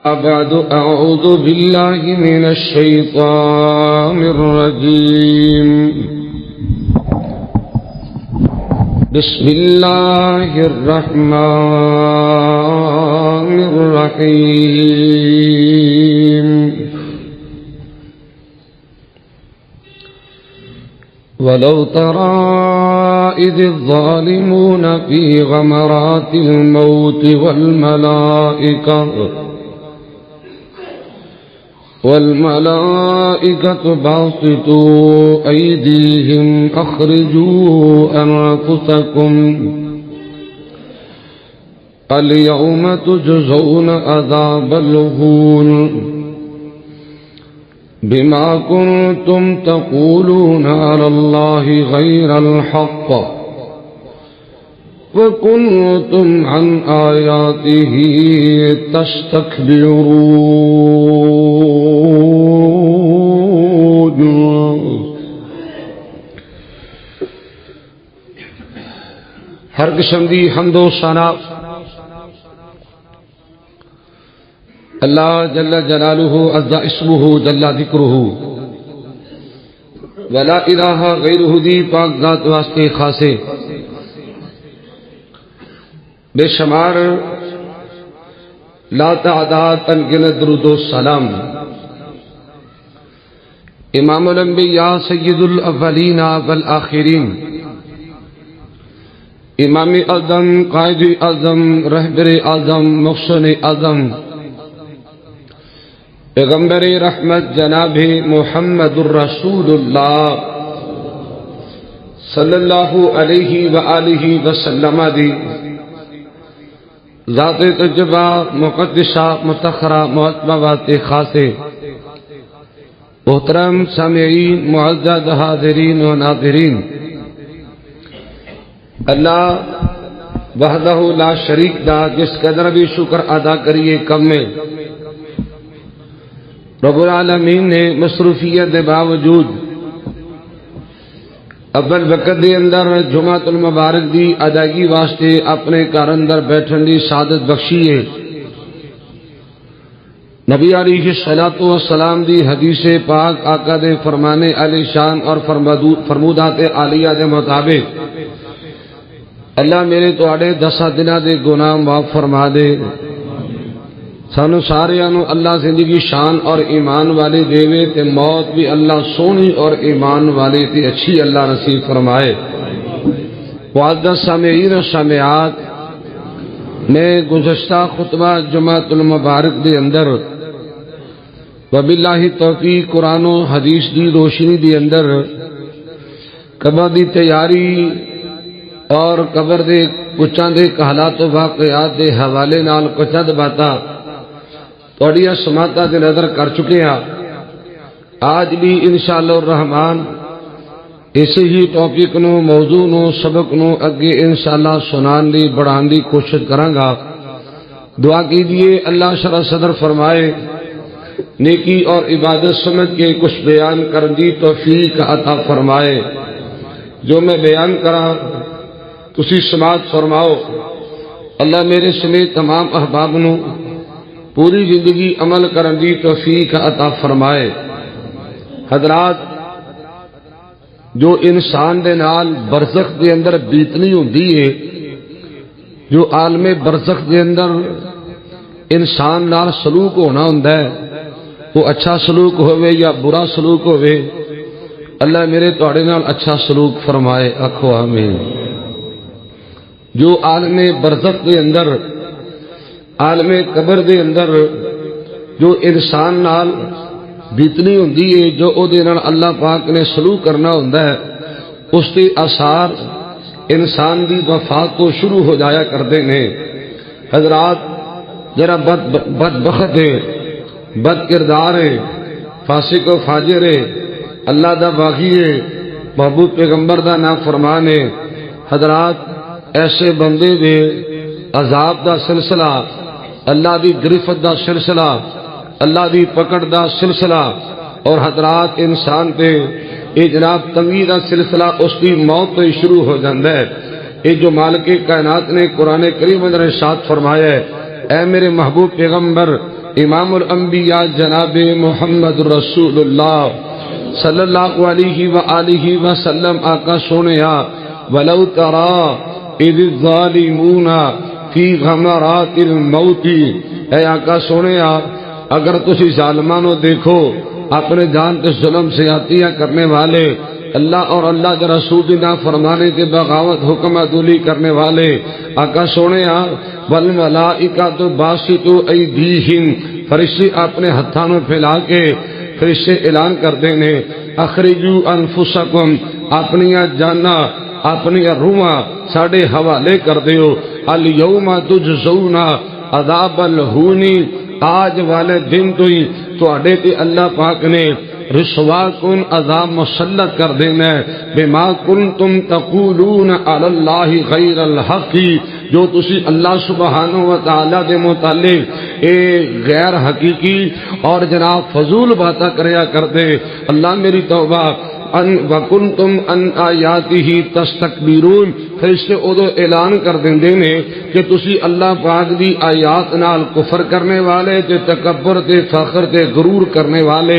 بعد أعوذ بالله من الشيطان الرجيم. بسم الله الرحمن الرحيم. ولو ترى إذ الظالمون في غمرات الموت والملائكة باسطوا أيديهم أخرجوا أنفسكم اليوم تجزون عذاب الهون بما كنتم تقولون على الله غير الحق وكنتم عن آياته تستكبرون. ہر قسم دی حمد و ثنا اللہ جل جلالہ عز اسمہ جل ذکرہ ولا الہ غیرہ دی پاک ذات واسطے خاصے بے شمار لا تعداد انگنت درود و سلام امام الانبیاء سید الاولین والآخرین امام اعظم قائد اعظم رہبر اعظم محسن اعظم پیغمبر رحمت جناب محمد الرسول اللہ صلی اللہ علیہ وآلہ وسلم دی ذات تجربہ مقدسہ متخرہ معتبرات خاصے محترم سامعین معزز حاضرین و ناظرین، اللہ وحدہ لا شریک دا جس قدر بھی شکر ادا کریے کم میں رب العالمین نے مصروفیت دے باوجود اول وقت دے اندر جمعۃ المبارک دی ادائیگی واسطے اپنے گھر اندر بیٹھن دی سعادت بخشی ہے۔ نبی علیہ الصلوۃ والسلام دی حدیث پاک آقا دے فرمانے علی شان اور فرمودات عالیہ دے مطابق اللہ میرے تواڈے 10 دناں دے گناہ معاف فرما دے، سانو ساریاں نو اللہ زندگی شان اور ایمان والی دے تے موت بھی اللہ سونی اور ایمان والی تے اچھی اللہ نصیب فرمائے۔ معزز سامعین و سامعات، میں گزشتہ خطبہ جمعۃ المبارک دے اندر وباللہ توفیق قرآن و حدیث دی روشنی دے اندر قبر دی تیاری اور قبر دے کچھ دے حالات و واقعات دے حوالے نال کچھ باتاں تھوڑی سماعتاں دے نظر کر چکے ہیں۔ آج بھی انشاءاللہ الرحمن اسی ہی ٹاپک نو موضوع نو سبق نو اگے انشاءاللہ سنان دی بڑھان دی کوشش کراں گا۔ دعا کیجیے اللہ شرح صدر فرمائے، نیکی اور عبادت سمجھ کے کچھ بیان کرن دی توفیق عطا فرمائے۔ جو میں بیان کراں تسی سماعت فرماؤ، اللہ میرے سمیت تمام احباب نو پوری زندگی عمل کرن دی توفیق عطا فرمائے۔ حضرات، جو انسان دے نال برزخ دے اندر بیتنی ہوندی ہے، جو عالم برزخ دے اندر انسان نال سلوک ہونا ہوندا ہے، وہ اچھا سلوک ہوئے یا برا سلوک ہوئے، اللہ میرے تواڈے نال اچھا سلوک فرمائے، آکھو آمین۔ جو عالم برزخ دے اندر عالم قبر دے اندر جو انسان نال بیتنی ہوندی ہے، جو او دے نال اللہ پاک نے سلوک کرنا ہوندا ہے، اس کے آثار انسان دی وفات تو شروع ہو جایا کردے نے۔ حضرات، ذرا بدبخت ہے، بد کردار ہے، فاسق و فاجر ہے، اللہ دا باغی ہے، محبوب پیغمبر دا نافرمان ہے۔ حضرات، ایسے بندے دے عذاب دا سلسلہ، اللہ دی گرفت دا سلسلہ، اللہ دی پکڑ دا سلسلہ، اور حضرات انسان تے یہ جناب تنگی دا سلسلہ اس کی موت تو ہی شروع ہو جاتا ہے۔ یہ جو مالک کائنات نے قرآن کریم اندر ارشاد فرمایا ہے، اے میرے محبوب پیغمبر امام الانبیاء جناب محمد رسول اللہ صلی اللہ علیہ وآلہ وسلم آقا سونیا ولو ترا اذ الظالمون فی غمرات الموت، اے آقا سونیا اگر تسی ظالمانو دیکھو اپنے جان کے ظلم زیادتیاں کرنے والے، اللہ اور اللہ کے رسول کی نافرمانی کے بغاوت حکم عدولی کرنے والے، آقا سونیا والملائکۃ باسطوا ایدیہم، فرشتے اپنے ہتھانوں پھیلا کے فرشتے اعلان کر دینے اخرجوا انفسکم، اپنی جانا اپنی روحاں ساڈے حوالے کر دیو، الیوم تجزون عذاب الہون، آج والے دن تو ہی تواڈے تے اللہ پاک نے رسوا کن عذاب مسلط کر دینا ہے، بما کنتم تقولون علی اللہ غیر الحق، جو تسی اللہ سبحانہ و تعالی دے متعلق اے غیر حقیقی اور جناب فضول باتاں کریا کرتے، اللہ میری توبہ وَكُنْتُمْ أَنْ آيَاتِهِ تَسْتَكْبِرُونَ، فرشتے ادو اعلان کر دیندے نے کہ تسی اللہ پاک دی آیات نال کفر کرنے والے تے تکبر تے فخر تے غرور کرنے والے۔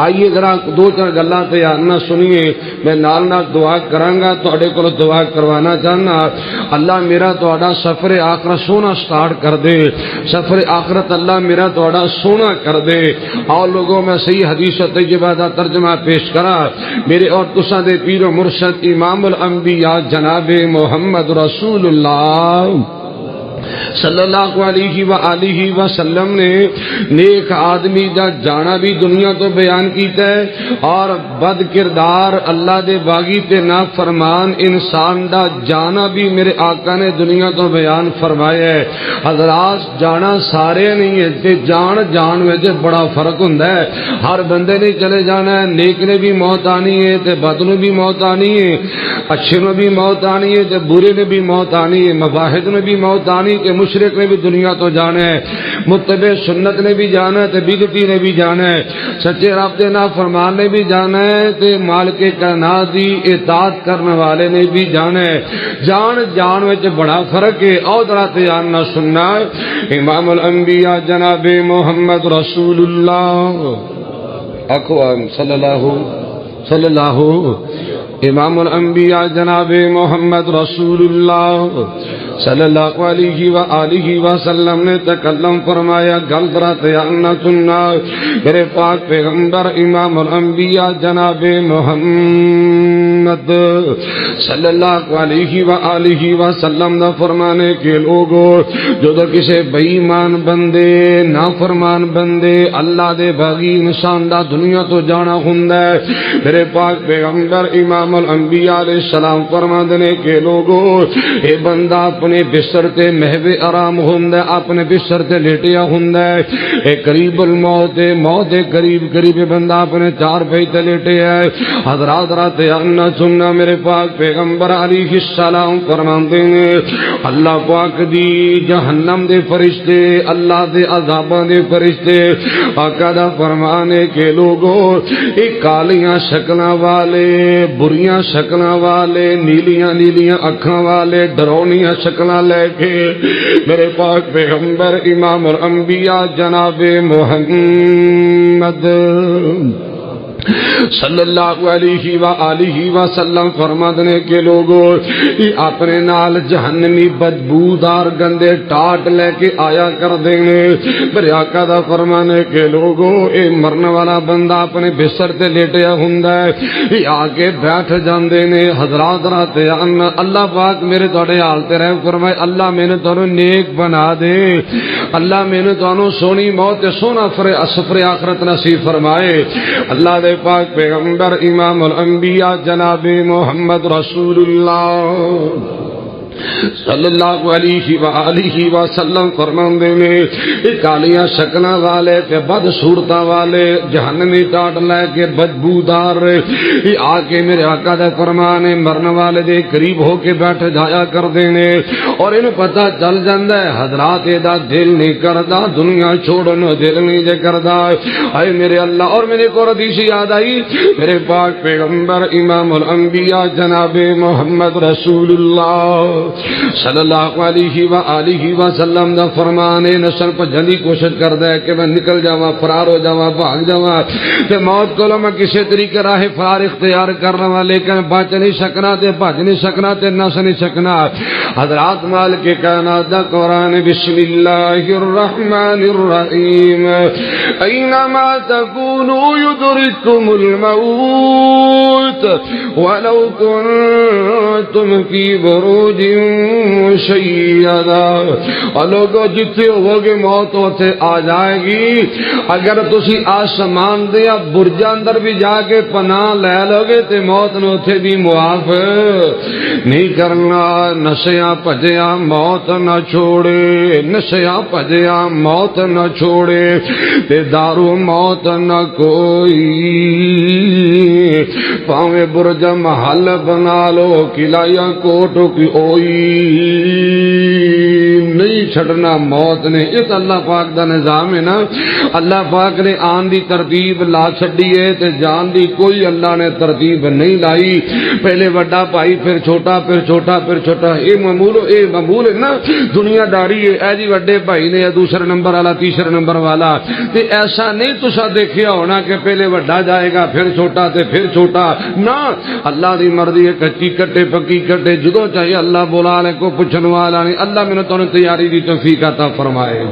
آئیے ذرا دو چار گلاں تے آنا سنیے، میں نال نال دعا کراں گا، تواڈے کول دعا کروانا چاہنا اللہ میرا تواڈا سفر آخرت سونا سٹارٹ کر دے، سفر آخرت اللہ میرا تواڈا سونا کر دے۔ اور لوگوں میں صحیح حدیث طیبہ دا ترجمہ پیش کرا، میرے اور تساں دے پیر و مرشد امام الانبیاء جناب محمد رسول اللہ صلی اللہ علیہ وآلہ وسلم نے نیک آدمی دا جانا بھی دنیا تو بیان کیتا ہے، اور بد کردار اللہ دے باغی تے نافرمان انسان دا جانا بھی میرے آقا نے دنیا تو بیان فرمایا ہے۔ حضرات جانا سارے نہیں ہے تے جان میں بڑا فرق ہوندا ہے، ہر بندے نے چلے جانا ہے، نیک نے بھی موت آنی ہے تے بد نے بھی موت آنی ہے، اچھے نے بھی موت آنی ہے تے برے نے بھی موت آنی ہے، مواحد نے بھی موت آنی کہ مشرک نے بھی دنیا تو جانا ہے، متبع سنت نے بھی جانا ہے تے بدعتی نے بھی جانا ہے، سچے رب دے نافرمان نے بھی جانا ہے تے مالک کائنات دی اطاعت کرنے والے نے بھی جانا ہے۔ جان وچ بڑا فرق ہے۔ اور ذرا نہ سننا امام الانبیاء جناب محمد رسول اللہ اقوام صلی اللہ امام الانبیاء جناب محمد رسول اللہ صلی اللہ علیہ وآلہ وسلم نے تکلم فرمایا، گل ذرا نہ سننا میرے پاک پیغمبر امام الانبیاء جناب محمد صلی اللہ علیہ وآلہ وسلم نے فرمانے کے لوگوں جو کسی بے ایمان بندے نافرمان بندے اللہ دے باغی انسان دا دنیا تو جانا ہوندا ہے، میرے پاک پیغمبر امام الانبیاء علیہ السلام فرمانے کے لوگوں اے بندہ اپنے بستر تے محو آرام ہوندا ہے، اپنے بستر تے لیٹیا ہوندا ہے، اے قریب الموت موت دے قریب بندہ اپنے چار پئی تے لیٹیا ہے۔ حضرات رات انا سننا میرے پاک پیغمبر علیہ السلام فرماندے نے اللہ پاک دی جہنم دے فرشتے اللہ دے عذاباں دے فرشتے آقا دا فرمانے کے لوگوں اے کالیاں شکلاں والے بریاں شکلاں والے نیلیاں اکھاں والے ڈرونیاں شکلاں لے کے میرے پاک پیغمبر امام الانبیاء جناب محمد صلی اللہ علیہ وآلہ وسلم فرمانے کے لوگوں اپنے نال جہنمی بدبودار گندے ٹاٹ لے کے آیا کر دیں گے، میرے آقا دا فرمانے کے لوگوں اے مرنے والا بندہ اپنے بستر تے لیٹیا ہوندا ہے، یہ آگے بیٹھ جاندے نے۔ حضرات رات اللہ پاک میرے تواڈے حال تے رحم فرمائے، اللہ میں نے تانوں نیک بنا دے، اللہ میں نے تانوں سونی موت تے سونا سفر آخرت نصیب فرمائے۔ اللہ دے پاک پیغمبر امام الانبیاء جناب محمد رسول اللہ صلی اللہ علیہ وآلہ وسلم فرماندے نے کالیاں شکلاں والے تے بد صورتاں والے جہنمی ٹاٹ لے کے بدبودار آ کے میرے آقا دے فرمانے مرنے والے دے قریب ہو کے بیٹھ جایا کر دینے، اور انہوں پتہ چل جاندہ ہے حضرات دا دل نہیں کردا دنیا چھوڑنا دل نہیں جے کردا۔ اے میرے اللہ، اور میرے کو حدیث یاد آئی میرے پاک پیغمبر امام الانبیاء جناب محمد رسول اللہ صلی اللہ علیہ وآلہ وسلم دا فرمان ہے نسل بھجن دی کوشش کردا ہے کہ میں نکل جاواں فرار ہو جاواں بھاگ جاواں تے موت کولوں میں کسی طریقے راہ فرار اختیار کر رہا لیکن بچ نہیں سکنا تے بھج نہیں سکنا تے نس نہیں سکنا حضرات مالک کائنات دا قرآن بسم اللہ الرحمن الرحیم اینما تکونوا یدرککم الموت ولو کنتم فی بروج مشیدہ اور لوگوں جتنے ہو گے موت ہوتے آ جائے گی اگر تسی آسمان دیا برجا اندر بھی جا کے پناہ لے لو گے تے موت نو اتھے بھی معاف نہیں کرنا نشیاں بھجیا موت نہ چھوڑے نشیاں بھجیا موت نہ چھوڑے تے دارو موت نہ کوئی پاویں برج محل بنا لو قلعہ یا کوٹو کی اوئی نہیں چھڑنا موت نے اس اللہ پاک دا نظام ہے نا اللہ پاک نے آن دی ترتیب لا چھڑی ہے تے جان دی کوئی اللہ نے ترتیب نہیں لائی پہلے بڑا بھائی پھر چھوٹا پھر چھوٹا پھر چھوٹا اے معمول ہے نا دنیا داری ہے اے جی بڑے بھائی نے دوسرے نمبر والا تیسرے نمبر والا تے ایسا نہیں تسا دیکھیا ہونا کہ پہلے بڑا جائے گا پھر چھوٹا تے پھر چھوٹا نہ اللہ دی مرضی ہے کچی کٹے پکی کٹے جدو چاہیے اللہ بولا لے کو پوچھن والا نہیں اللہ میں نے تیاری دی توفیق عطا فرمائے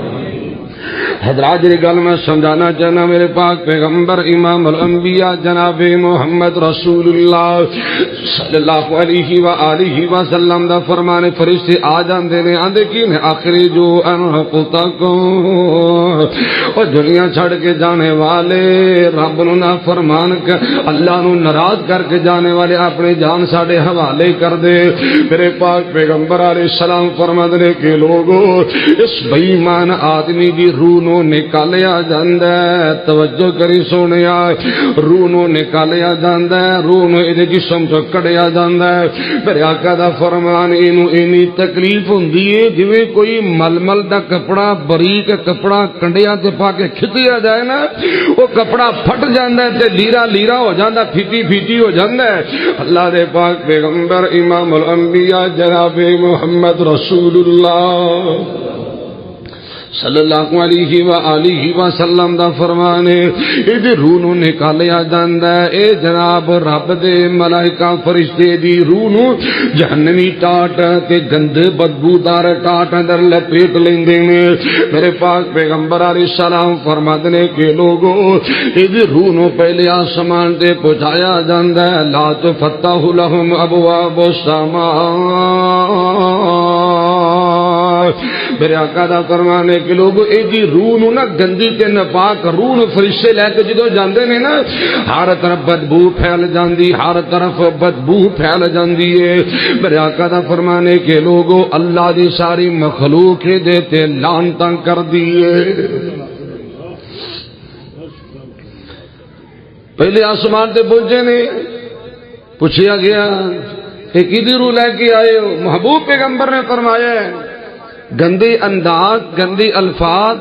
حضرات جی گل میں سمجھانا چاہنا میرے پاک پیغمبر امام الانبیاء جناب محمد رسول اللہ صلی اللہ علیہ وآلہ وسلم دا فرمانے فرشتے آ جاندے نے آندے کی نے آخری جو انفقتکم اور دنیا چھڑ کے جانے والے رب نو نہ فرمان کر اللہ نو ناراض کر کے جانے والے اپنے جان ساڑے حوالے کر دے میرے پاک پیغمبر علیہ السلام فرمانے کے لوگوں اس بے ایمان آدمی دی روح نو نکالیا جاندا ہے توجہ کری سونیا روح نو نکالیا جاندا ہے روح نو اے جسم تو کڈیا جاندا ہے میرے آقا دا فرمان اینو اینی تکلیف ہوندی ہے جویں کوئی ململ دا کپڑا باریک کپڑا کنڈیا تے پا کے کھتیا جائے نا وہ کپڑا پھٹ جاندا ہے تے لیرا لیرا ہو جاندا پھیٹی پھیٹی ہو جاندا ہے اللہ دے پاک پیغمبر امام الانبیاء جناب محمد رسول اللہ صلی اللہ علیہ وآلہ وسلم دا فرمانے اے روح نو نکالیا جاندا ہے اے جناب رب دے ملائکہ فرشتے دی روح نو جہنمی ٹاٹ تے گندے بدبودار ٹاٹ اندر لپیٹ لیندے نے میرے پاک پیغمبر علیہ السلام فرماتے نے کہ لوگوں اے روح نو پہلے آسمان تے پہنچایا جاندا ہے لا تفتح لهم ابواب السماء میرے آقا دا فرمانے کہ لوگ ایدی روح نو نا گندی تے نپاک روح نو فرشتے لے کے جدو جاندے نے نا ہر طرف بدبو پھیل جاندی ہر طرف بدبو پھیل جاندی ہے میرے آقا دا فرمانے کہ لوگوں اللہ دی ساری مخلوق دیتے لعنتاں کر دیے پہلے آسمان تے پہنچے نے پوچھیا گیا کہ کدی روح لے کے آئے ہو محبوب پیغمبر نے فرمایا ہے گندے انداز گندے الفاظ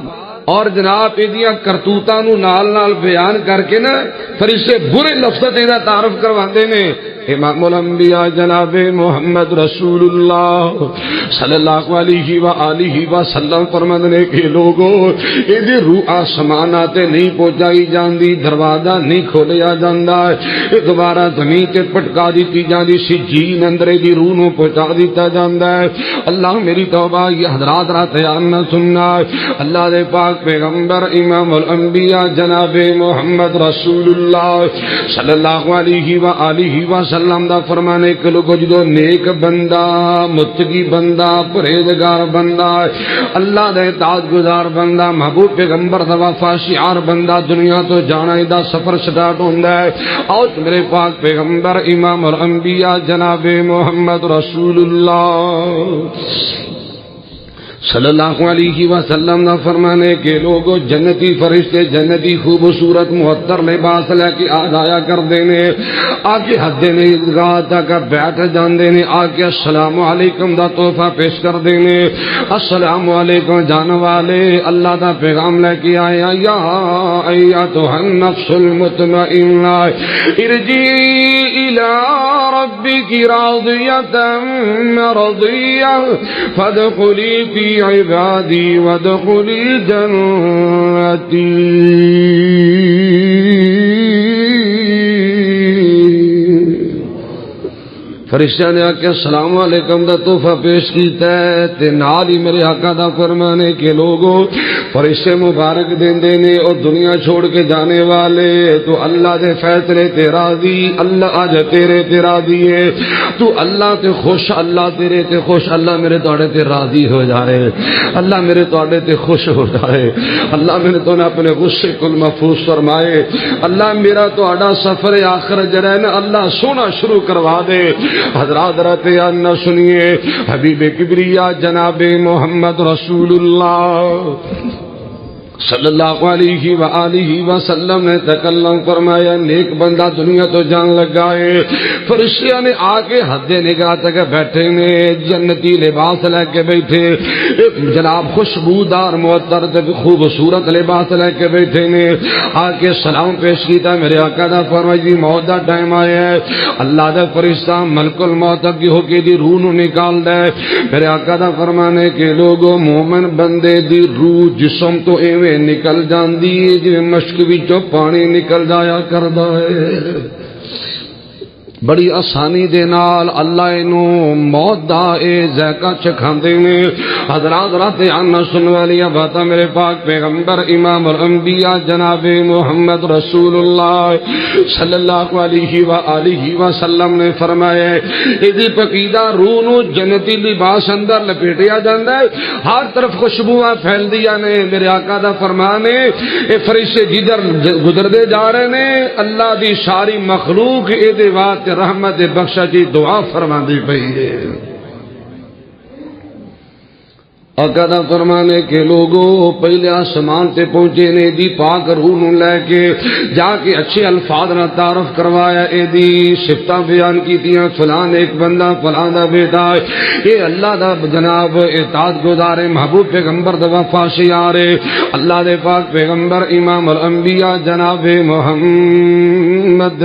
اور جناب ایدیاں کرتوتاں نو نال نال بیان کر کے نا فرشتے برے لفظ تے دا تعارف کرواندے نے امام الانبیاء جناب محمد رسول اللہ صلی اللہ علیہ وآلہ وسلم فرمانے کے لوگوں ایدی روح آسماناتے نہیں پہنچائی جاندی دروازہ نہیں کھولیا جاندا ہے دوبارہ زمین تے پٹکا دیتی جاندی سجین اندرے دی روح نو پہنچا دیتا جاندا ہے اللہ میری توبہ یہ حضرات رات یاد نہ سننا اللہ دے پاک پیغمبر امام الانبیاء جناب محمد رسول اللہ صلی اللہ علیہ وآلہ وسلم دا فرمانے کہ لوگوں جدو نیک بندہ متقی بندہ پرہیزگار بندہ اللہ دے اطاعت گزار بندہ محبوب پیغمبر دا وفا شعار بندہ دنیا تو جانا دا سفر سٹارٹ ہوندا ہے اور میرے پاک پیغمبر امام الانبیاء جناب محمد رسول اللہ صلی اللہ علیہ وسلم نے فرمانے کے لوگوں جنتی فرشتے جنتی خوبصورت محتر لباس لے کے آیا کر دینے آکے حد دینے عیدگاہ تک بیٹھ جان دینے آکے السلام علیکم دا تحفہ پیش کر دینے السلام علیکم جان والے اللہ دا پیغام لے کے آیا یا ایتھا النفس المطمئنہ ارجعی الی رب ربك راضية مرضية فادخلي في عبادي وادخلي جنتي. فرشتہ نے آ کے السلام علیکم دا تحفہ پیش کیتا ہے تے نال ہی میرے آقا دا فرمانے کے لوگوں فرشتے مبارک دیندے نے اور دنیا چھوڑ کے جانے والے تو اللہ دے فیصلے تے راضی، اللہ آج تیرے تے راضی ہے، تو اللہ تے خوش، اللہ تیرے تے خوش، اللہ میرے توڑے تے راضی ہو جائے، اللہ میرے توڑے تے خوش ہو جائے، اللہ میرے تو نے اپنے غصے کل محفوظ فرمائے، اللہ میرا توڑا سفر آخر جرائے نا اللہ سونا شروع کروا دے۔ حضرات رہتے نہ سنیے حبیب کبریا جناب محمد رسول اللہ صلی اللہ علیہ وآلہ وسلم نے تکلم فرمایا نیک بندہ دنیا تو جان لگائے، فرشتیاں نے آ کے حد نگاہ تک بیٹھے نے، جنتی لباس لے کے بیٹھے، جناب خوشبودار معطر خوبصورت لباس لے کے بیٹھے نے، آ کے سلام پیش کیتا میرے آقا دا فرمایا جی موت دا ٹائم آیا ہے، اللہ دا فرشتہ ملک الموت کی ہو کے دی روح نو نکال دے، میرے آقا دا فرمانے کے لوگوں مومن بندے دی روح جسم تو ایویں نکل جاندی جی مشک وچوں پانی نکل جایا کردا ہے، بڑی آسانی دے نال اللہ اینو موت دا اے ذائقہ چکھاندے نے۔ حضرات رات آنا سن والی باتاں میرے پاک پیغمبر امام الانبیاء جناب محمد رسول اللہ صلی اللہ علیہ وآلہ وسلم نے فرمایا ایدی پقیدہ روح نو جنتی لباس اندر لپیٹیا جاندا ہے، ہر طرف خوشبوئیں پھیل دیا نے، میرے آقا دا فرمانے اے فرشتے جدھر گزردے جا رہے نے اللہ دی ساری مخلوق اے دے واسطے رحمت بخشا جی دعا فرما دی پئی ہے۔ آقا دا فرمانے کے لوگوں پہلے آسمان تے پہنچے نے دی پاک روح نو لے کے جا کے اچھے الفاظ نہ تعارف کروایا، اے دی صفتاں بیان کیتیاں، فلان ایک بندہ فلان دا بیٹا اے اللہ دا جناب اطاعت گزار محبوب پیغمبر دا وفاشیار اللہ دے پاک پیغمبر امام الانبیاء جناب محمد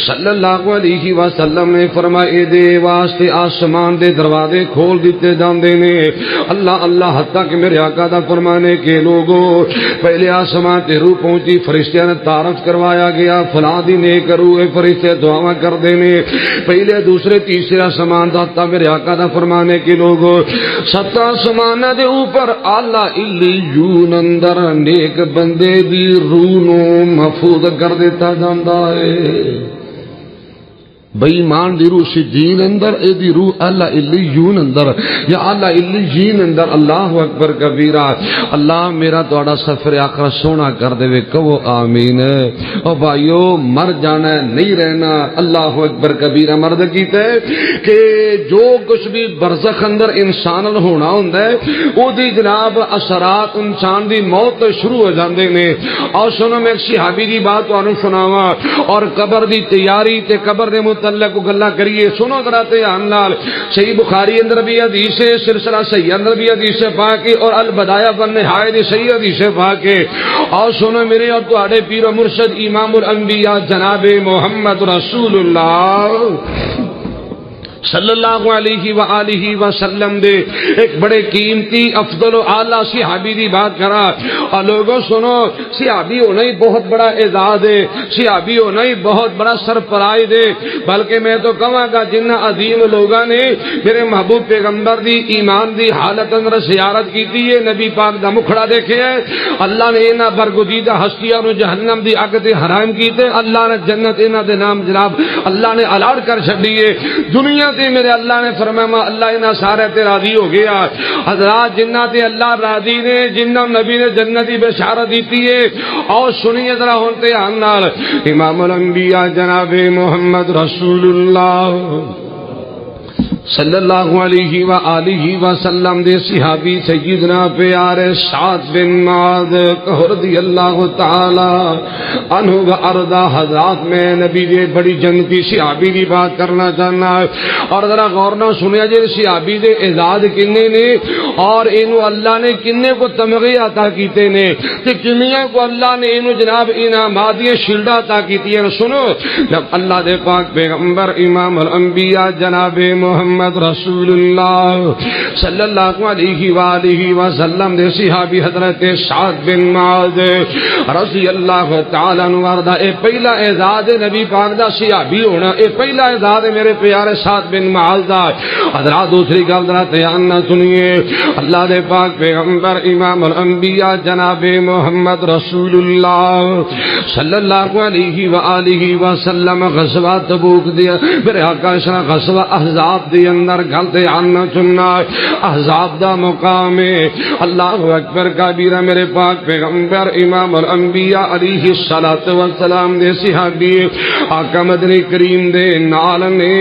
صلی اللہ علیہ وسلم نے فرمایا دے واسطے آسمان دے دروازے کھول دیتے جاندے نے، اللہ اللہ حتیٰ کہ میرے آقا دا فرمانے کے لوگوں پہلے آسمان تے روح پہنچی، فرشتیاں نے تعارف کروایا گیا فلاں دی نیک روح فرشتے دعاواں کر دینے، پہلے دوسرے تیسرے آسمان دا حتیٰ میرے آقا دا فرمانے کے لوگوں 7 آسمان دے اوپر اعلی علیون اندر نیک بندے دی روح نو محفوظ کر دیتا جاندا ہے، بے ایمان دی روح سجین اندر، اے دی روح اعلی علیون اندر یا اعلی علیین اندر۔ اللہ اکبر کبیرہ، اللہ میرا تہاڈا سفر آخرت سونا کر دے، کہو آمین۔ او بھائیو مر جانا ہے نہیں رہنا، اللہ اکبر کبیرہ۔ مرد کیتے کہ جو کچھ بھی برزخ اندر انسان ہونا ہوندا ہے او دی جناب اثرات انسان دی موت تو شروع ہو جاندے نے۔ اور سنو میں ایک صحابی دی بات تانوں سناواں اور قبر دی تیاری تے قبر دے اللہ کو گلا کریے، سنو ذرا دھیان نال۔ صحیح بخاری اندر بھی حدیث ہے، سلسلہ صحیح اندر بھی حدیث پاک اور البدایہ والنہایہ دی صحیح حدیث پاک۔ اور سنو میرے اور تہاڈے پیر و مرشد امام الانبیاء جناب محمد رسول اللہ صلی اللہ علیہ وآلہ وسلم دے ایک بڑے قیمتی افضل و اعلیٰ صحابی دی بات کرا، اور لوگوں سنو صحابی ہونا ہی بہت بڑا اعزاز ہے، صحابی ہونا ہی بہت بڑا سرپرائز ہے، بلکہ میں تو کہاں گا جن عظیم لوگاں نے میرے محبوب پیغمبر دی ایمان دی حالت اندر زیارت کیتی ہے، نبی پاک دا مکھڑا دیکھے ہے، اللہ نے انہاں برگزیدہ ہستیاں نو جہنم دی اگ تے حرام کیتے، اللہ نے جنت انہاں دے نام جناب اللہ نے الاٹ کر چھڈی ہے۔ دنیا میرے اللہ نے فرمایا اللہ انہاں سارے تے راضی ہو گیا۔ حضرات جنہ تے اللہ راضی نے، جنہ نبی نے جنتی بشارت دیتی ہے، اور سنیے ذرا ہن دھیان نال امام الانبیاء جناب محمد رسول اللہ صلی اللہ علیہ وآلہ وسلم دے صحابی سیدنا پیارے سعد بن معاذ رضی اللہ تعالی عنہ و ارضا حضرات میں نبی دے بڑی جنتی صحابی کی بات کرنا چاہنا ہے اور ذرا غور نہ سنیا جی صحابی دے اعزاز کنے نے اور انہوں اللہ نے کنے کو تمغے عطا کیتے نے تے کنیاں کو اللہ نے انہوں جناب انعامات دی شیلڈ عطا کیتی ہے. سنو جب اللہ دے پاک پیغمبر امام الانبیاء جناب محمد رسول اللہ صلی اللہ علیہ وآلہ وسلم دے صحابی حضرت سعد بن معاذ رضی اللہ تعالی عنہ وارضا اے پہلا اعزاز نبی پاک دا صحابی ہونا اے پہلا اعزاز میرے پیارے سعد بن معاذ دا. حضرات دوسری گل ذرا دھیان نہ سنیے اللہ دے پاک پیغمبر امام الانبیاء جناب محمد رسول اللہ صلی اللہ علیہ وآلہ وسلم غزوہ تبوک دیا میرے آقا شاہ غزوہ احزاب دی اندر گل دھیان نہ سننا احزاب دا مقام ہے اللہ اکبر کبیرہ میرے پاک پیغمبر امام الانبیاء علیہ الصلوۃ والسلام دے صحابی آقا مدنی کریم دے نال نے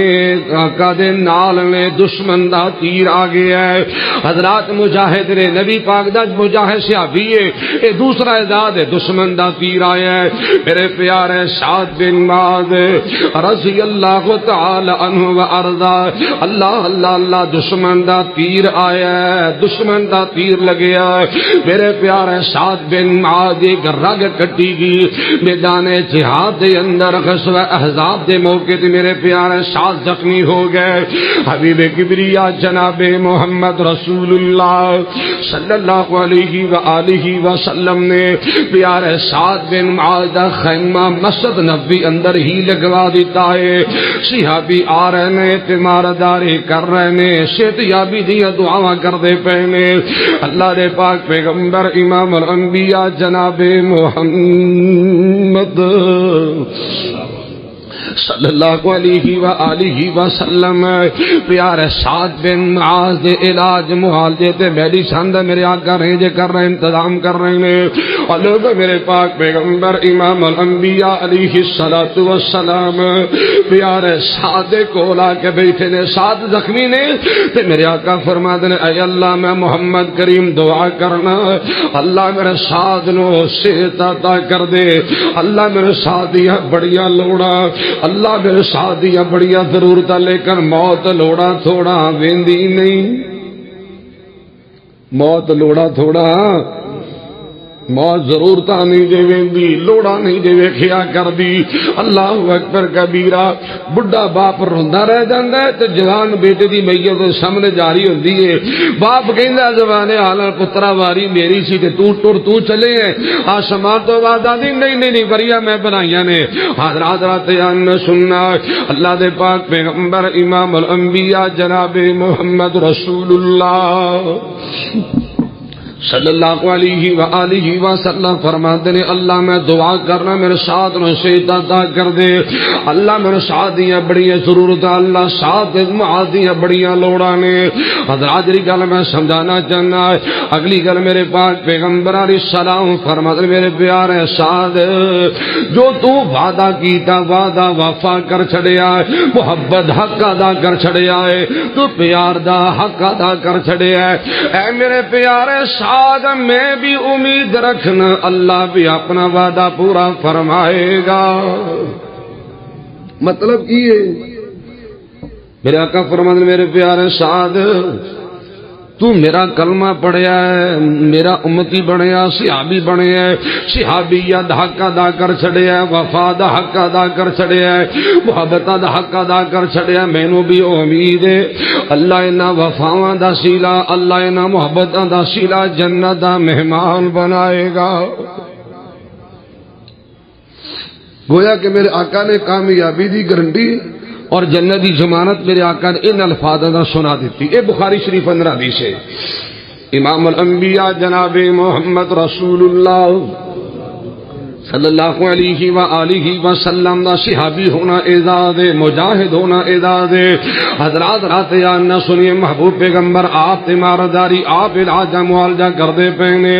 آقا دے نال نے دشمن دا تیر آ گیا ہے. حضرات مجاہد نے نبی پاک دا مجاہد صحابی ہے اے دوسرا اعزاز ہے دشمن دا تیر آیا ہے میرے پیارے سعد بن معاذ رضی اللہ تعالی عنہ و ارضا اللہ اللہ اللہ دشمن دا تیر آیا ہے دشمن دا تیر لگیا میرے پیارے سعد بن معاذ ایک رگ کٹی گئی میدان جہاد دے اندر غزوہ احزاب دے موقع تے میرے پیارے سعد زخمی ہو گئے. حبیب کبریا جناب محمد رسول اللہ صلی اللہ علیہ وآلہ وسلم نے پیارے سعد بن معاذ دا خیمہ مسجد نبوی اندر ہی لگوا دیتا ہے. صحابی آ رہے نے تیمارداری کر رہے نے صحتیابی دیا دعاواں کر دے پہنے اللہ دے پاک پیغمبر امام الانبیاء جناب محمد صلی اللہ علیہ وآلہ وسلم پیارے سعد بن معاذ دے علاج معالجے تے میڈیسن دا میرے آقا رینج کر رہے انتظام کر رہے ہیں اور لوگ میرے پاک پیغمبر امام الانبیاء علیہ الصلوۃ والسلام پیارے سعد کو لا کے بیٹھے نے سعد زخمی نے تے میرے آقا فرماتے ہیں اے اللہ میں محمد کریم دعا کرنا اللہ میرے سعد نو صحت عطا کر دے اللہ میرے سعد دیا بڑیاں لوڑا اللہ میرے ساتھ دیا بڑیا ضرورت لیکن موت لوڑا تھوڑا ویندی نہیں موت لوڑا تھوڑا موت ضرورت نہیں دے ویندی لوڑا نہیں دے ویکھیا کر دی. اللہ اکبر کبیرہ بڑھا باپ روندا رہ جاندا ہے تے جوان بیٹے دی میت سامنے جاری ہوندی ہے باپ کہندا زبانے حال پترا واری میری سی تے تو ٹر تو چلے آسمان تو وعدہ دی نہیں نہیں نہیں بریا میں بنائیاں نے. حضرات رات ان سننا اللہ دے پاک پیغمبر امام الانبیاء جناب محمد رسول اللہ صلی اللہ علیہ وآلہ وسلم فرماتے ہیں اللہ میں دعا کرنا میرے ساتھ نو صحت عطا کر دے اللہ میرے ساتھ دیا بڑیاں ضرورت اللہ ساتھ معاذ دیا بڑیاں لوڑا نے. حضرات دی گل میں سمجھانا چاہنا اگلی گل میرے پاک پیغمبر علیہ السلام فرماتے ہیں میرے پیارے ساتھ جو تو وعدہ کیتا وعدہ وفا کر چھڑیا ہے محبت حق ادا کر چھڑیا ہے تو پیار دا حق ادا کر چھڑیا ہے. اے میرے پیارے میں بھی امید رکھنا اللہ بھی اپنا وعدہ پورا فرمائے گا. مطلب یہ میرے آقا فرماتے ہیں میرے پیارے سعد تو میرا کلمہ پڑھیا ہے میرا امتی بنیا صحابی بنیا ہے صحابیت حق ادا کر چھڑیا ہے وفا دا حق ادا کر چھڑیا ہے محبت دا حق ادا کر چھڑیا ہے. مینوں بھی امید ہے اللہ انہاں وفاواں دا سیلا اللہ انہاں محبتاں دا سیلا جنت دا مہمان بنائے گا. گویا کہ میرے آقا نے کامیابی دی گارنٹی اور جنتی ضمانت میرے آقا نے ان الفاظوں کا سنا دیتی. اے بخاری شریف اندر حدیث ہے امام الانبیاء جناب محمد رسول اللہ صلی اللہ علیہ وآلہ وسلم دا صحابی ہونا اعزاز ہے، مجاہد ہونا اعزاز ہے۔ حضرات رات یاد نہ سنیے، محبوب پیغمبر آپ تیمارداری، آپ علاج معالجہ کردے پہنے،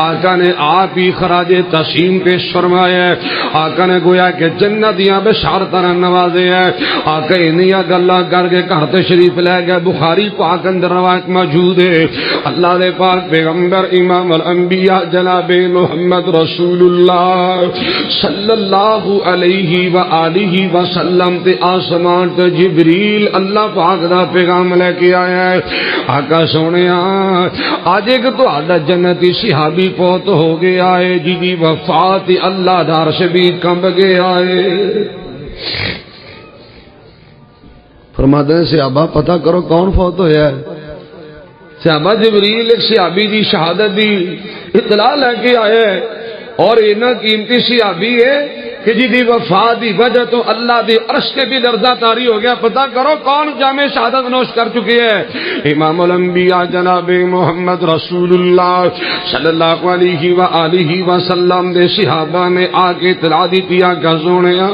آقا نے آپ ہی خراج تسلیم پیش فرمایا ہے۔ آقا نے گویا کہ جنتیاں بشارت نوازے ہے۔ آقا انہیا گلا کر کے گھر تشریف لے گئے، بخاری پاک اندر روایت موجود ہے۔ اللہ دے پاک پیغمبر امام الانبیاء جناب محمد رسول اللہ صلی اللہ علیہ وآلہ وسلم تے آسمان تے جبریل اللہ پاک دا پیغام لے کے آیا ہے۔ آقا سونیا آج ایک تہاڈا جنتی صحابی پوت ہو گیا ہے، جی دی وفات اللہ دا عرش بھی کمب گیا ہے۔ فرماتے ہیں صحابہ پتہ کرو کون فوت ہویا ہے۔ صحابہ جبریل ایک صحابی دی شہادت دی اطلاع لے کے آئے اور اتنا قیمتی صحابی ہے کہ جی دی وفات دی وجہ تو اللہ دی عرش کے بھی لرزہ طاری ہو گیا۔ پتہ کرو کون جامع شہادت نوش کر چکے ہیں۔ امام الانبیاء جناب محمد رسول اللہ صلی اللہ علیہ وآلہ وسلم دے صحابہ نے آگے اطلاع دی دیا کہ سونیا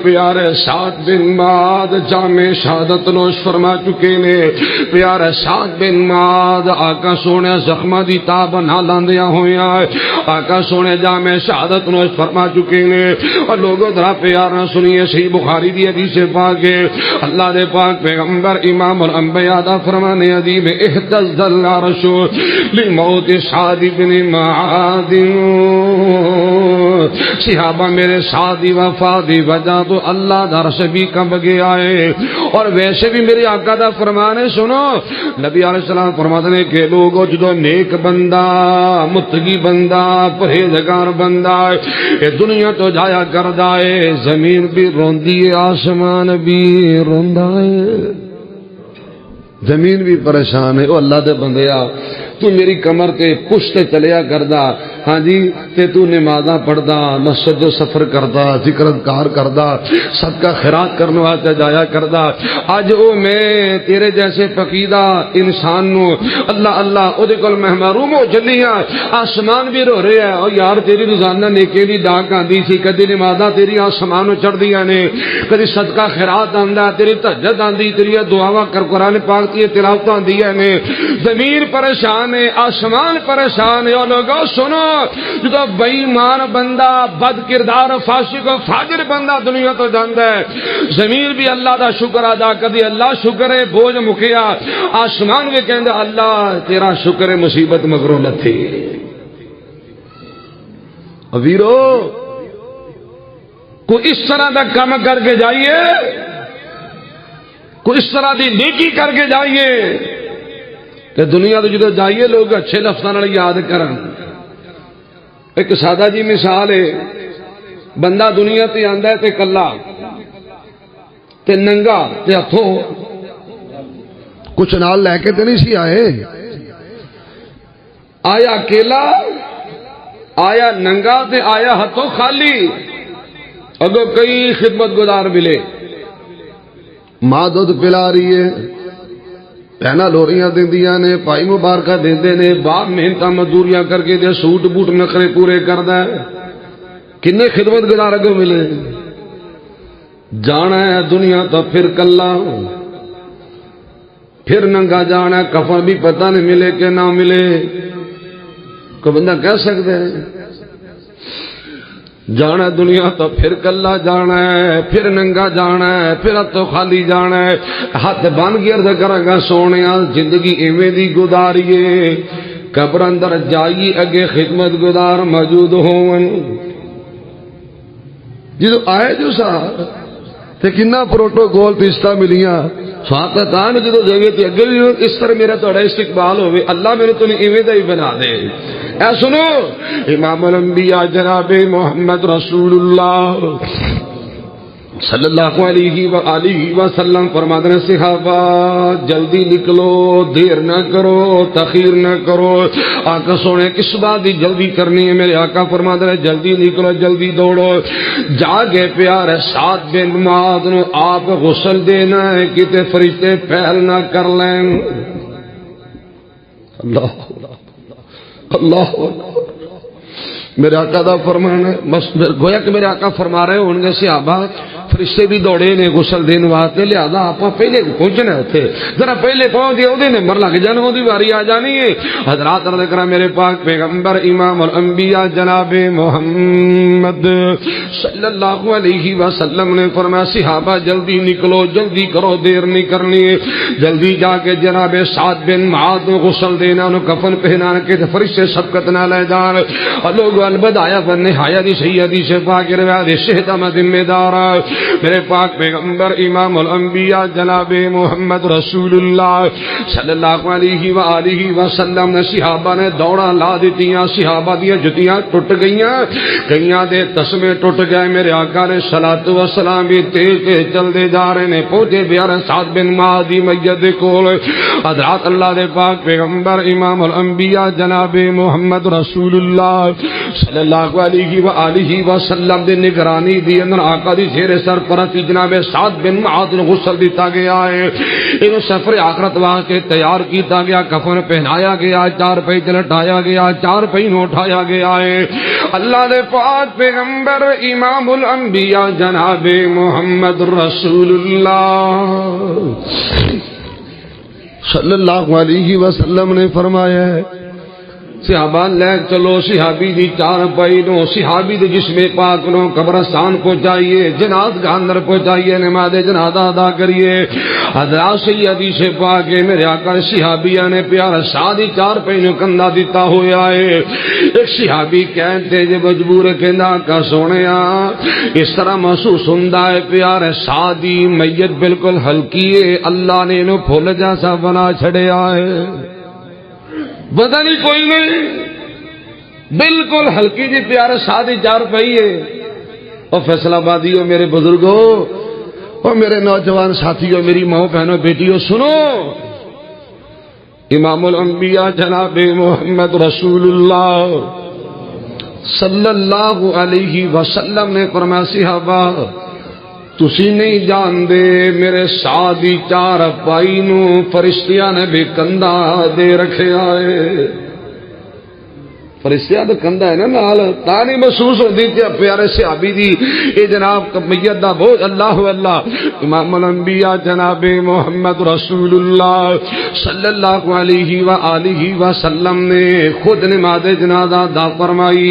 پیارے سعد بن معاذ جامع شہادت نوش فرما چکے نے۔ پیارے سعد بن معاذ آقا سونے زخمہ دی تاب نہ لاندیاں ہویا، آقا سونے جامع شہادت نوش فرما چکے نے۔ اور لوگوں ذرا پیار نہ سنیے، صحیح بخاری دی حدیث پاک ہے، اللہ دے پاک پیغمبر امام الانبیاء دا فرمان عظیم اہتز العرش لموت سعد بن معاذ۔ صحابہ میرے سعد دی وفات دی وجہ تو اللہ دا عرش بھی کمب گیا ہے۔ اور ویسے بھی میرے آقا دا فرمان ہے، سنو نبی علیہ السلام فرماتے ہیں کہ لوگوں جدو نیک بندہ، متقی بندہ، پرہیزگار بندہ یہ دنیا تو جایا کردا ہے، زمین بھی روندی ہے، آسمان بھی روندا ہے، زمین بھی پریشان ہے۔ او اللہ دے بندیا تو میری کمر تے پشت چلیا کردا، ہاں جی تے تو نمازاں پڑھدا، مسجد سفر کردا، ذکر اذکار کردا، صدقہ خیرات کرنے واسطے جایا کردا۔ اج او میں تیرے جیسے فقیدہ انسان نو اللہ اللہ او دے کول محروم ہو جلیاں، آسمان بھی رو رہا ہے۔ او یار تیری روزانہ نیکی دی ڈاک آندی سی، کدی نمازاں تیری آسمان نو چڑھدیاں نے، کدی صدقہ خیرات آندا، تیری تہجد آندی، تیری دعاواں کر قرآن پاک دی تلاوت آندی نے۔ زمین پریشان ہے، آسمان پریشان ہے۔ اور لوگوں سنو جدو بے ایمان بندہ، بد کردار، فاسق و فاجر بندہ دنیا تو جاندا ہے، زمین بھی اللہ دا شکر ادا کردی، اللہ شکر ہے بوجھ مکیا، آسمان بھی کہندا اللہ تیرا شکر ہے مصیبت مگروں لتھی۔ ویرو کوئی اس طرح دا کام کر کے جائیے، کوئی اس طرح دی نیکی کر کے جائیے کہ دنیا تو جدو جائیے لوگ اچھے لفظاں نال یاد کرن۔ ایک سادہ جی مثال ہے، بندہ دنیا تے آندا ہے تے کلا تے ننگا تے ہتھوں کچھ نال لے کے تے نہیں سی آئے، آیا اکیلا، آیا ننگا تے آیا ہتھوں خالی۔ اگوں کئی خدمت گزار ملے، ماں دودھ پلا رہی ہے، بہنا لوریاں دیندیاں نے، پائی مبارکہ دیندے نے، باپ محنت مزدوریاں کر کے دے سوٹ بوٹ نخرے پورے کردا ہے۔ کنے خدمت گزار اگوں ملے، جانا ہے دنیا تو پھر کلا، پھر ننگا جانا ہے، کفن بھی پتہ نہیں ملے کہ نہ ملے۔ کوئی بندہ کہہ سکتے ہیں جانا دنیا تو پھر کلا جانا ہے، پھر ننگا جانا ہے، پھر ہاتھوں خالی جانا ہے۔ ہاتھ بن کے عرض کراں گا سونیا زندگی ایویں دی گزاریے، قبر اندر جائی اگے خدمت گزار موجود ہون۔ جدو آئے جو سا تے کنا پروٹوکول پیستا ملیاں ساتان جدو جگہ تے اگے بھی اس طرح میرا تھوڑا استقبال ہوئے، اللہ میرے تو ایویں دا ہی بنا دے۔ اے سنو امام الانبیاء جناب محمد رسول اللہ صلی اللہ علیہ وآلہ وسلم فرماتے ہیں صحابہ جلدی نکلو، دیر نہ کرو، تاخیر نہ کرو۔ آقا سونے کس بات دی جلدی کرنی ہے؟ میرے آقا فرماتے ہیں جلدی نکلو، جلدی دوڑو۔ جاگے پیارے سعد بن معاذ نو آپ غسل دینا ہے، کتے فرشتے پھیل نہ کر لیں۔ اللہ اللہ میرے آقا دا فرمان ہے، گویا کہ میرے آقا فرما رہے ہوں گے صحابہ فرشتے بھی دوڑے نے غسل دین واسطے، لہذا آپ پہلے پہنچنا اتنے، ذرا پہلے پہنچ گئے وہ نمبر لگ جانا، وہ باری آ جانی ہے۔ حضرات عرض کرا میرے پاک پیغمبر امام الانبیاء جناب محمد صلی اللہ علیہ وسلم نے فرمایا صحابہ جلدی نکلو، جلدی کرو، دیر نہیں کرنی ہے، جلدی جا کے جناب سعد بن معاذ کو غسل دینا، انہوں کفن پہنا کے فرشتے سبقت نہ لے جان، اور لوگ البدایا بن نہایا دی سیدی سے پاک روایت شہد میں ذمہ دار میرے پاک پیغمبر امام الانبیاء جناب محمد رسول اللہ صلی اللہ علیہ وآلہ وسلم نے صحابہ نے دوڑا لا دیتیاں، صحابہ دیا جتیاں ٹوٹ گئیاں، کئیاں دے تسمے ٹوٹ گئے، میرے آقا نے صلاۃ و سلام بھی تیز چل دے جا رہے نے، پہنچے بیارے سعد بن معاذ دی میت کول، حضرات اللہ دے پاک پیغمبر امام الانبیاء جناب محمد رسول اللہ صلی اللہ علیہ وآلہ وسلم دی نگرانی دی اندر آقا دی زیر سرپرستی جناب سعد بن معاذ نے غسل دیتا گیا ہے، انہوں سفر آخرت واسطے تیار کیتا گیا، کفن پہنایا گیا، چار پہ لٹایا گیا، چار پہ اٹھایا گیا ہے۔ اللہ دے پاک پیغمبر امام الانبیاء جناب محمد رسول اللہ صلی اللہ علیہ وسلم نے فرمایا ہے صحابہ لے چلو صحابی دی چار پائی نو، صحابی دی جسم پاک نو قبرستان پہنچائیے، جناز گاہ اندر پہنچائیے، نماز جنازہ ادا کریے۔ حضرات سیدی سے پاک میرے آقا صحابیہ نے پیارا سادی چار پائی نو کندھا دیتا ہویا ہے۔ ایک صحابی کہتے جے مجبور کہنا کا سونیا اس طرح محسوس ہوندا ہے پیارے سادی میت بالکل ہلکی ہے، اللہ نے انہوں پھول جیسا بنا چھڑیا ہے، بدن ہی کوئی نہیں، بالکل ہلکی جی پیارے سادی چار پئی ہے۔ اور فیصلہ آبادیوں میرے بزرگوں اور میرے نوجوان ساتھیوں، میری ماں بہنوں بیٹیوں سنو، امام الانبیاء جناب محمد رسول اللہ صلی اللہ علیہ وسلم نے فرمایا صحابہ تسی نہیں جان دے میرے سادی چار پائی نو فرشتیاں نے بھی کندھا دے رکھے آئے، فرشتیاں تو کندھا ہے نا نال، تانی محسوس ہوندی تے پیارے صحابی دی اے جناب میت دا بوجھ، اللہ اللہ۔ امام الانبیاء جناب محمد رسول اللہ صلی اللہ علیہ وآلہ وسلم نے خود نماز جنازہ ادا فرمائی،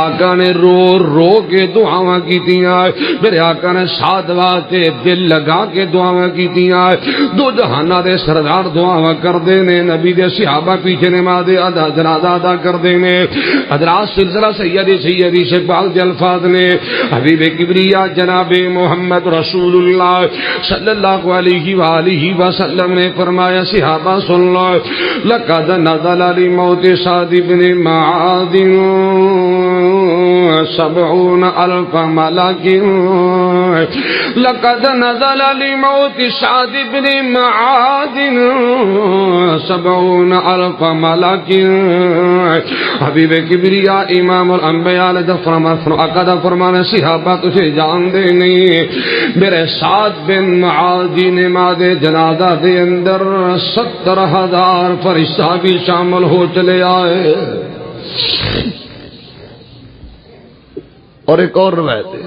آقا نے رو رو کے دعاواں کیتیاں، میرے آقا نے ساتھ واسطے دل لگا کے دعاواں کیتیاں، دو جہاناں دے سردار دعاواں کردے نے، نبی دے صحابہ پیچھے نماز جنازہ ادا کردے نے۔ حضرات سلسلہ سیدی سے بعض الفاظ نے حبیب کبریا جناب محمد رسول اللہ صلی اللہ علیہ وآلہ وسلم نے فرمایا صحابہ سن لو لقد نزل لموت سعد بن معاذ 70,000 ملک، لقد نزل لموت سعد بن معاذ 70,000 ملک۔ حبیب کبریا امام الانبیاء نے فرمانا صحابہ تجھے جان دے نہیں، میرے سعد بن معاذ نماز جنازہ دے اندر 70,000 فرشتہ بھی شامل ہو چلے آئے۔ اور ایک اور روایت ہے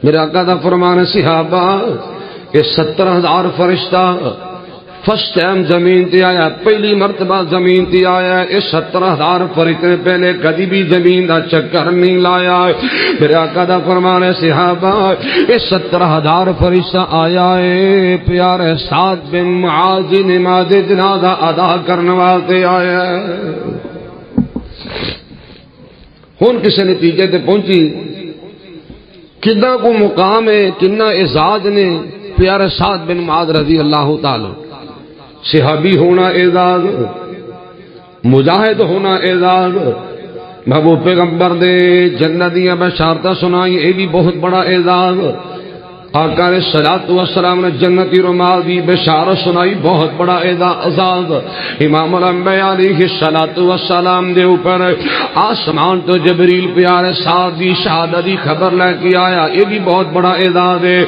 میرے آقا دا فرمانا صحابہ کہ 70,000 فرشتہ فرسٹ ٹائم زمین تے آیا، پہلی مرتبہ زمین تے آیا، اس 70,000 فرشتے نے پہلے کدی بھی زمین دا چکر نہیں لایا۔ میرے آقا دا فرمانے صحابہ اس 70,000 فرشتہ آیا ہے پیارے سعد بن معاذ نماز جنازہ ادا کرنے واسطے آیا ہے۔ ہن کسی نتیجے تے پہنچی کتنا کو مقام ہے، کتنا اعزاز نے پیارے سعد بن معاذ رضی اللہ تعالی، صحابی ہونا اعزاز، مجاہد ہونا اعزاز، محبوب پیغمبر دے جنت دیاں بشارتاں سنائی، یہ بھی بہت بڑا اعزاز۔ آقا علیہ الصلوۃ والسلام نے جنتی رومال دی بشارت سنائی، بہت بڑا اعزاز امام الانبیاء علیہ الصلوۃ والسلام دے اوپر۔ آسمان تو جبریل پیارے ساتھ دی شہادت دی خبر لے کے آیا، یہ بھی بہت بڑا اعزاز ہے۔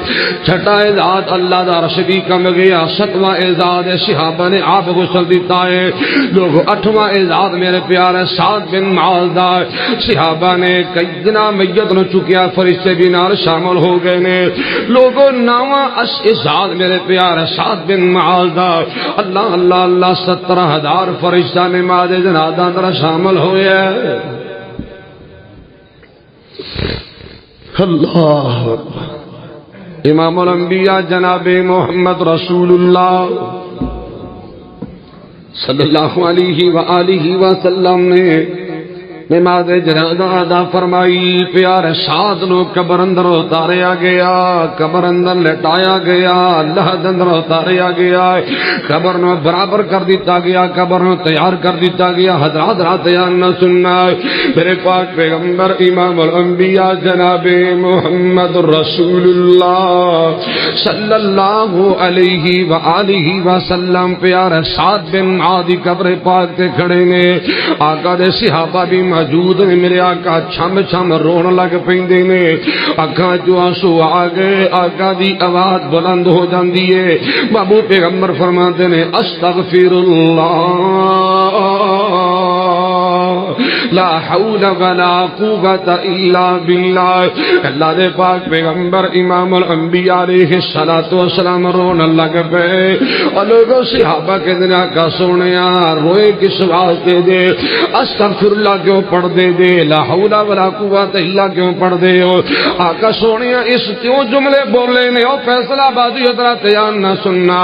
چھٹا اعزاز اللہ دا عرش بھی کم گیا، ستواں اعزاز ہے صحابہ نے آپ غسل دیتا ہے لوگوں۔ اٹھواں اعزاز میرے پیارے سعد بن معاذ دا، صحابہ نے کئی دن میت نو چکیا، فرشتے بھی نال شامل ہو گئے نے لوگوں۔ نواں اعزاز میرے پیارے سعد بن معاذ دا، اللہ اللہ اللہ 17,000 فرشتہ نماز جنازہ اندر شامل ہوئے۔ اللہ امام الانبیاء جناب محمد رسول اللہ صلی اللہ علیہ وآلہ وسلم نے نماز جنازہ ادا فرمائی۔ پیارے سعد نو قبر اندر اتاریا گیا، قبر اندر لٹایا گیا، لحد اندر اتاریا گیا، قبر نو برابر کر دیتا گیا، قبر نو تیار کر دیتا گیا۔ حضرات رات نہ سننا میرے پاک پیغمبر امام الانبیاء جناب محمد رسول اللہ صلی اللہ علیہ وآلہ وسلم پیارے سعد بن معاذ قبر پاک تے کھڑے نے۔ آقا دے صحابہ بھی موجود نے، میرے آقا چھم چھم رون لگ پیندے نے، اکھاں جو آنسو آ گئے۔ آقا دی آواز بلند ہو جاندی ہے، بابو پیغمبر فرماتے نے استغفر اللہ لا حول ولا قوت الا باللہ۔ اللہ دے پاک پیغمبر امام الانبیاء علیہ الصلوۃ والسلام رون لگ پے۔ اور لوگوں صحابہ کے دن آقا سونیا روئے کس واسطے دے؟ استغفر اللہ کیوں پڑھ دے دے، لا حول ولا قوت الا کیوں پڑھ دے ہو؟ آقا سونیا اس کیوں جملے بولے نے؟ او فیصلہ بازی حضرات یان نہ سننا،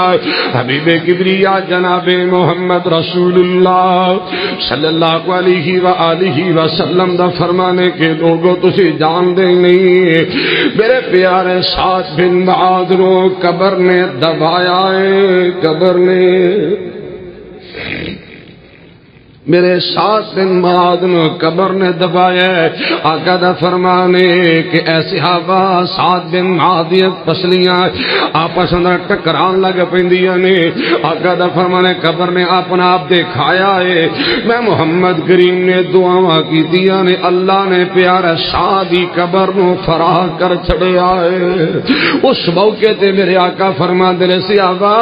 حبیب کبریا جناب محمد رسول اللہ صلی اللہ علیہ وآلہ وسلم دا فرمانے کے لوگوں تسی جان دے نہیں، میرے پیارے سعد بن معاذ نو قبر نے دبایا ہے، قبر نے میرے سعد بن معاذ نو قبر نے دبایا ہے۔ آقا دا فرمانے کہ اے صحابہ سعد بن معاذ دی پسلیاں آپس اندر ٹکران لگ پیندیاں نے۔ آقا دا فرمانے قبر نے اپنا آپ دکھایا ہے، میں محمد کریم نے دعاواں کیتیاں نے، اللہ نے پیارا سعد دی قبر نو فراہ کر چھڑیا ہے۔ اس موقع تے میرے آقا فرماندے نے صحابہ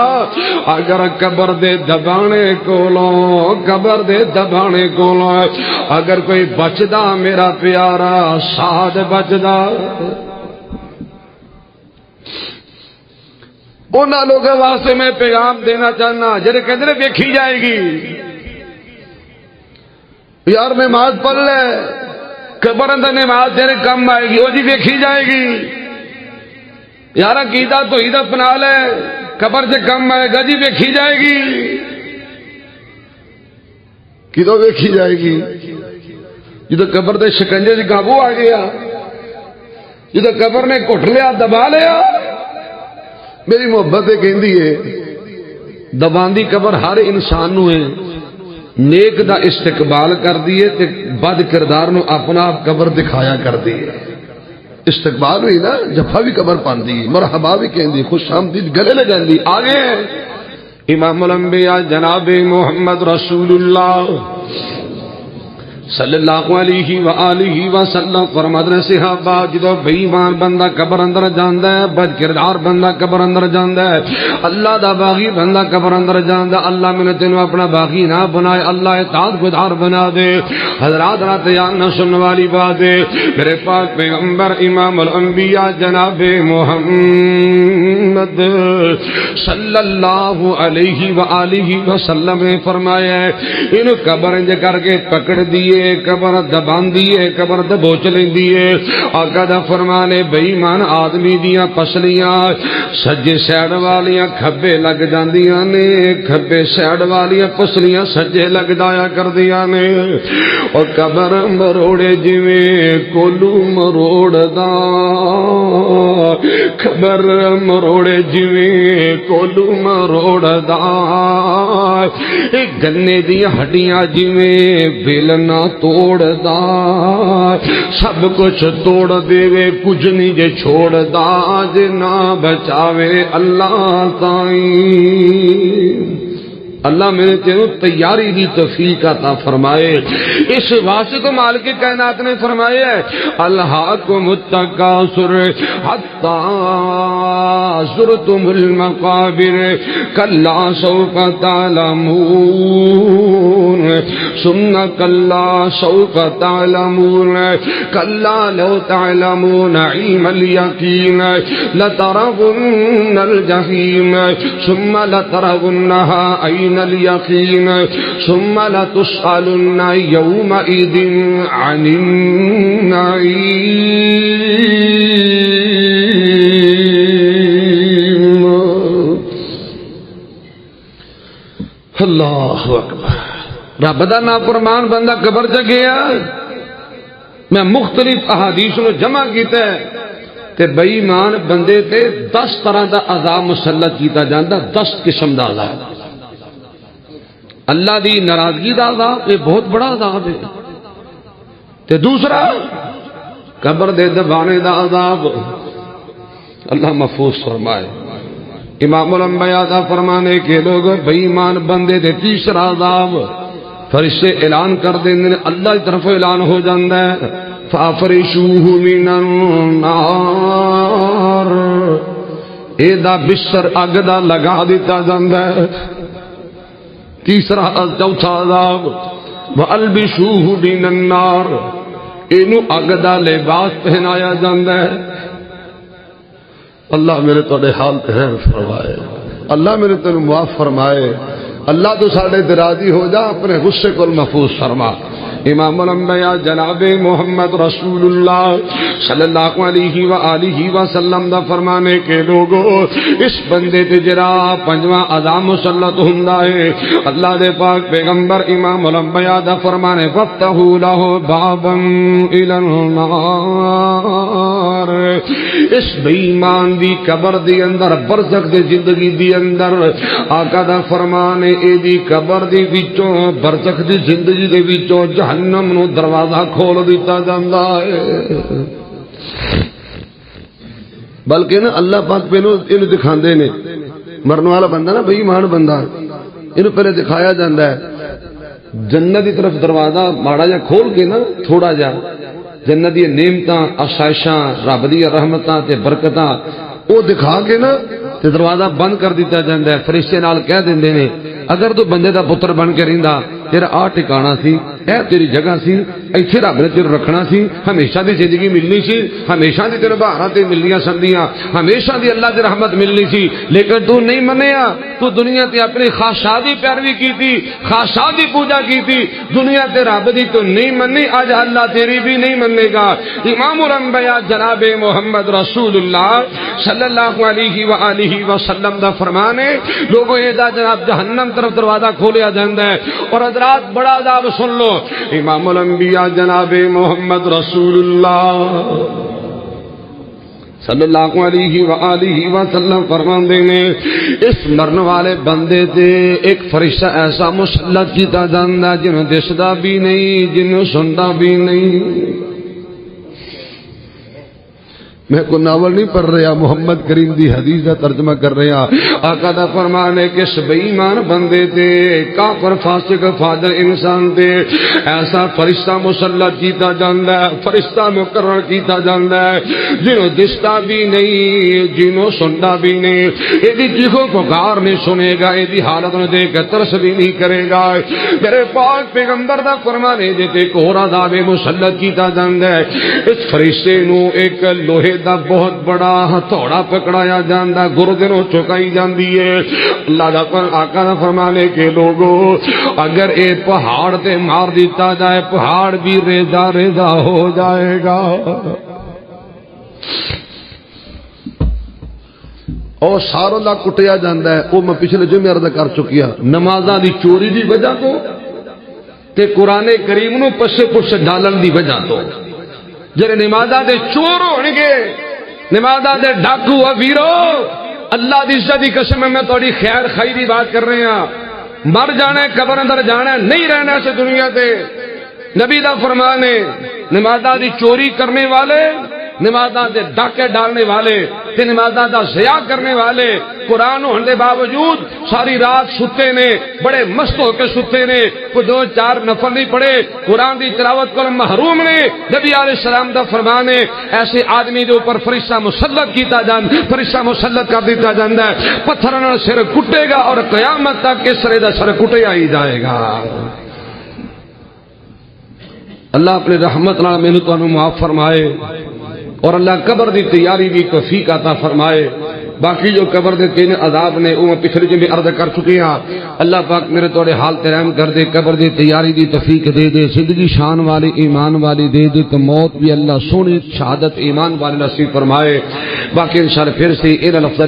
اگر قبر دے دبانے کولوں، قبر دے دبانے کو اگر کوئی بچدا میرا پیارا سعد بچدا، انہاں لوگوں واسطے میں پیغام دینا چاہنا جڑے کہندے نے ویکھی جائے گی، یار نماز پڑھ لے قبر اندر نماز تیرے کم آئے گی، وہ جی ویکھی جائے گی، یار عقیدہ توحید اپنا لے قبر سے کم آئے گا، جی ویکھی جائے گی۔ کدو ویکھی جائے گی؟ جدو قبر دے شکنجے سے قابو آ گیا، جدو قبر نے گھٹ لیا دبا لیا۔ میری محبت کہندی ہے دباندی قبر ہر انسان نو ہے، نیک دا استقبال کر دیے تے بد کردار نو اپنا آپ قبر دکھایا کر دیے۔ استقبال ہوئی نا، جفا بھی قبر پاندی، مرحبا بھی کہندی، خوش آمدید گلے لگاندی۔ آگے امام الانبیاء جناب محمد رسول اللہ صلی اللہ علیہ وآلہ وسلم فرماتے ہیں صحابہ جدو بے ایمان بندہ قبر اندر جاندا ہے، بد کردار بندہ قبر اندر جاندا ہے، اللہ دا باغی بندہ قبر اندر جاندا، اللہ میں نے تینوں اپنا باغی نہ بنائے، اللہ اطاعت گزار بنا دے۔ حضرات رات یاد نہ سننے والی بات ہے، میرے پاک پیغمبر امام الانبیاء جناب محمد صلی اللہ علیہ وآلہ وسلم نے فرمایا ہے ان قبر انج کر کے پکڑ دیے، قبر دبان دیے، قبر دبوچ لیندی ہے۔ آقا دا فرمان ہے بے ایمان آدمی دیاں پسلیاں سجے سیڈ والیاں کھبے لگ جاندیاں نے، کھبے سیڈ والیاں پسلیاں سجے لگ جایا کردیاں نے۔ اور قبر مروڑے جویں کولو مروڑدا، قبر مروڑے جویں کولو مروڑدا، گنے دی ہڈیاں جویں بیل نہ توڑدا سب کچھ توڑ دے کچھ نہیں جے چھوڑ دا جے نہ بچاوے اللہ تائیں اللہ میرے تیروں تیاری دی توفیق عطا فرمائے اس واسطے تو مالک کائنات نے فرمایا ہے الہاکم التکاثر حتی زرتم المقابر کلا سوف تعلمون ثم کلا سوف تعلمون کلا لو تعلمون علم الیقین لترون الجحیم ثم لترونها عین اليقين ثم لتسألن يومئذ عن النعيم اللہ اکبر رب دا نافرمان بندہ قبر چ گیا میں مختلف احادیث نو جمع کیتا ہے تے بے ایمان بندے تے 10 طرح دا عذاب مسلط کیتا جاندا 10 قسم دا عذاب اللہ دی ناراضگی دا عذاب یہ بہت بڑا عذاب ہے تے دوسرا قبر دے دبانے دا عذاب اللہ محفوظ فرمائے امام الانبیاء دا فرمانے کے لوگ بے ایمان بندے دے تیسرا عذاب فرشتے اعلان کر دیں اللہ کی طرف اعلان ہو جاندہ ہے فافرشوہ من النار اے دا بستر اگ دا لگا دیتا جاندہ ہے تیسرا چوتھا عذاب وَأَلْبِسُوهُ مِنَ النَّارِ اینو اگ دا لباس پہنایا جاندہ ہے اللہ میرے تو حال خیر فرمائے اللہ میرے تو معاف فرمائے اللہ تو ساڑھے درازی ہو جا اپنے غصے کو محفوظ فرما امام الانبیاء جناب محمد رسول اللہ صلی اللہ علیہ وآلہ وسلم دا فرمانے کے لوگوں اس بندے تے جرا پنجواں عذاب مسلط ہوندا ہے اللہ دے پاک پیغمبر امام الانبیاء دا فرمانے فَفْتَحُوا لَهُ بَابًا إِلَى النَّارِ اس بے ایمان دی قبر دی اندر برزخ دی زندگی دی اندر آقا دا فرمانے اے دی قبر دی وچوں برزخ دی زندگی دی وچوں جہنم نو دروازہ کھول دیتا جاندا ہے بلکہ نا اللہ پاک پہلو انہوں دکھاندے نے مرن والا بندہ نا بے ایمان بندہ انہوں پہلے دکھایا جاندا ہے جنت کی طرف دروازہ ماڑا جا کھول کے نا تھوڑا جا جنت دی نعمتاں آسائشاں رب دی رحمتاں تے برکتاں او دکھا کے نا تے دروازہ بند کر دیتا جاندا ہے فرشتے نال کہہ دیندے نے اگر تو بندے دا پتر بن کے رہندا تیرا آ ٹھکانا سی اے تیری جگہ سی ایتھے رب نے تیرے رکھنا سی ہمیشہ دی زندگی ملنی سی ہمیشہ دی تیرے بہاراں تے ملنیاں سندیاں ہمیشہ دی اللہ دی رحمت ملنی سی لیکن تو نہیں منیا تو دنیا تے اپنی خواہشات دی پیروی کیتی خواہشات دی پوجا کیتی دنیا تے رب دی تو نہیں منی اج اللہ تیری بھی نہیں منے گا امام الانبیاء جناب محمد رسول اللہ صلی اللہ علیہ وآلہ وسلم دا فرمانے لوگوں یہ دا جناب جہنم طرف دروازہ کھولیا جاندا ہے اور حضرات بڑا عذاب سن لو امام الانبیاء جناب محمد رسول اللہ صلی اللہ علیہ وآلہ وسلم فرماندے نے اس مرن والے بندے تے ایک فرشتہ ایسا مسلط کیتا جاندا جنہوں دسدا بھی نہیں جنہوں سندا بھی نہیں میں کوئی ناول نہیں پڑھ رہا محمد کریم دی حدیث کا ترجمہ کر رہا آقا دا فرمانے کہ بے ایمان بندے تے کافر فاسق فاجر انسان تے ایسا فرشتہ مسلط کیتا جاندا ہے فرشتہ مقرر کیتا جاندا ہے جنہوں دستا بھی نہیں جنہوں سندا بھی نہیں ایدی چیخوں پکار نہیں سنے گا ایدی حالت نے دیکھ ترس بھی نہیں کرے گا میرے پاک پیغمبر دا فرمانے دیتے ایک اور عذاب مسلط کیتا جاندا ہے اس فرشتے نو ایک لوہے دا بہت بڑا ہتھوڑا پکڑایا جاندا گردے نو چکائی جاندی ہے اللہ دا آقا دا فرمانے کے لوگوں اگر اے پہاڑ تے مار دیتا جائے پہاڑ بھی ریزہ ریزہ ہو جائے گا اور ساروں دا کٹیا جاندا ہے وہ میں پچھلے جمعے عرض کر چکیا نمازاں دی چوری دی وجہ تو تے قرآن کریم نو پسے پسے ڈالن دی وجہ تو جڑے نمازاں دے چور ہون گے نمازاں دے ڈاکو ویرو اللہ دی عزت دی قسم میں تھوڑی خیر خیری بات کر رہے ہیں مر جانا ہے قبر اندر جانا ہے نہیں رہنا سے دنیا تے نبی دا فرمان ہے نمازاں دی چوری کرنے والے، نمازاں دے ڈاکے ڈالنے والے تے نمازاں دا ضیاع کرنے والے قرآن ہونے دے باوجود ساری رات ستے نے، بڑے مست ہو کے ستے نے، کوئی 2-4 نفل نہیں پڑے، قرآن دی تلاوت کو محروم نے۔ نبی علیہ السلام دا فرمان ہے ایسے آدمی دے اوپر فرشتہ مسلط کیتا جان، فرشتہ مسلط کر دیتا جاندا ہے، پتھر نال سر کٹے گا اور قیامت تک اس سرے دا سر کٹیا ہی جائے گا۔ اللہ اپنے رحمت نال مینوں تانوں معاف فرمائے اور اللہ قبر دی تیاری بھی توفیق عطا فرمائے۔ باقی جو قبر دے 3 عذاب نے وہ پچھلے جو بھی عرض کر چکے ہیں، اللہ پاک میرے توڑے حال تے رحم کر دے، قبر دی تیاری دی توفیق دے دے، زندگی شان والی ایمان والی دے دے، تو موت بھی اللہ سونی شہادت ایمان والی نصیب فرمائے۔ باقی انشاءاللہ پھر سے ان لفظ